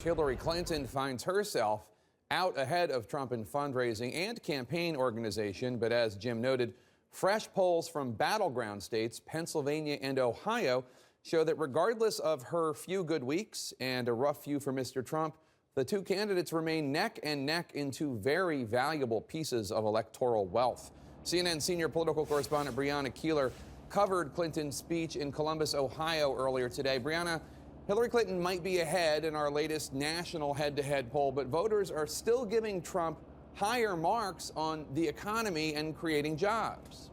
Hillary Clinton finds herself out ahead of Trump in fundraising and campaign organization. But as Jim noted, fresh polls from battleground states, Pennsylvania and Ohio, show that regardless of her few good weeks and a rough few for Mr. Trump, the two candidates remain neck and neck in two very valuable pieces of electoral wealth. CNN senior political correspondent Brianna Keilar covered Clinton's speech in Columbus, Ohio earlier today. Brianna, Hillary Clinton might be ahead in our latest national head-to-head poll, but voters are still giving Trump higher marks on the economy and creating jobs.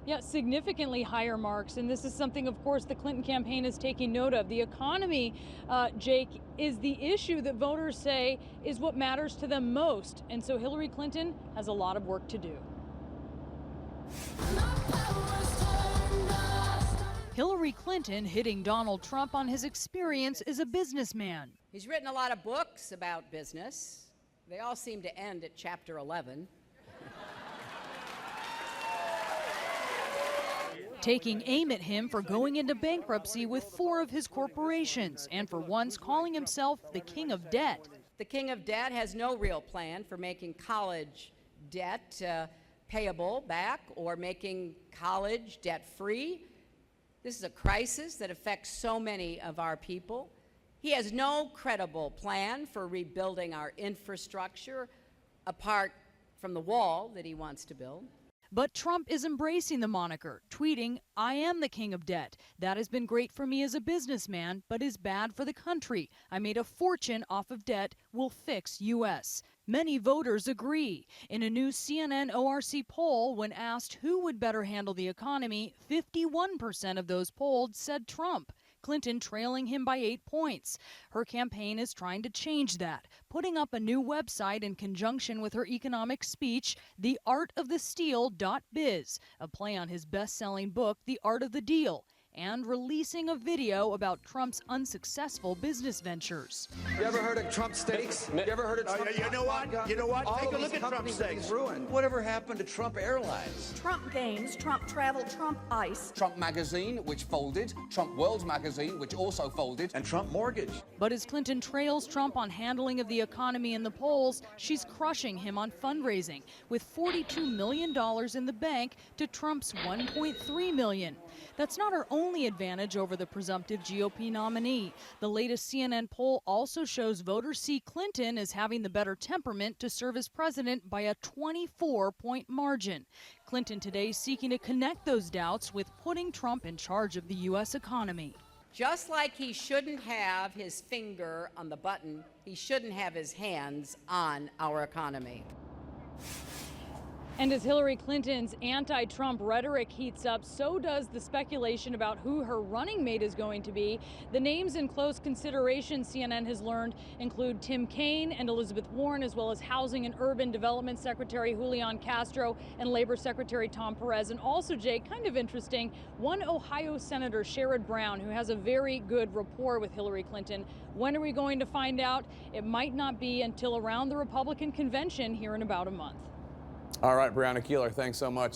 Yeah, significantly higher marks. And this is something, of course, the Clinton campaign is taking note of. The economy, Jake, is the issue that voters say is what matters to them most. And so Hillary Clinton has a lot of work to do. Hillary Clinton hitting Donald Trump on his experience as a businessman. He's written a lot of books about business. They all seem to end at chapter 11. Taking aim at him for going into bankruptcy with 4 of his corporations and for once calling himself the king of debt. The king of debt has no real plan for making college debt payable back or making college debt-free. This is a crisis that affects so many of our people. He has no credible plan for rebuilding our infrastructure apart from the wall that he wants to build. But Trump is embracing the moniker, tweeting, "I am the king of debt. That has been great for me as a businessman, but is bad for the country. I made a fortune off of debt. We'll fix U.S." Many voters agree. In a new CNN ORC poll, when asked who would better handle the economy, 51% of those polled said Trump. Clinton trailing him by 8 points. Her campaign is trying to change that, putting up a new website in conjunction with her economic speech, theartofthesteal.biz, a play on his best-selling book, The Art of the Deal, and releasing a video about Trump's unsuccessful business ventures. You ever heard of Trump Steaks? You ever heard of Trump? You know what? You know what? Take a look at Trump Steaks. Ruined. Whatever happened to Trump Airlines? Trump Games, Trump Travel, Trump Ice. Trump Magazine, which folded. Trump World Magazine, which also folded. And Trump Mortgage. But as Clinton trails Trump on handling of the economy in the polls, she's crushing him on fundraising, with $42 million in the bank to Trump's $1.3 million. That's not her only advantage over the presumptive GOP nominee. The latest CNN poll also shows voters see Clinton as having the better temperament to serve as president by a 24-point margin. Clinton today seeking to connect those doubts with putting Trump in charge of the U.S. economy. Just like he shouldn't have his finger on the button, he shouldn't have his hands on our economy. And as Hillary Clinton's anti-Trump rhetoric heats up, so does the speculation about who her running mate is going to be. The names in close consideration, CNN has learned, include Tim Kaine and Elizabeth Warren, as well as Housing and Urban Development Secretary Julian Castro and Labor Secretary Tom Perez. And also, Jay, kind of interesting, one Ohio Senator, Sherrod Brown, who has a very good rapport with Hillary Clinton. When are we going to find out? It might not be until around the Republican convention here in about a month. All right, Brianna Keilar, thanks so much.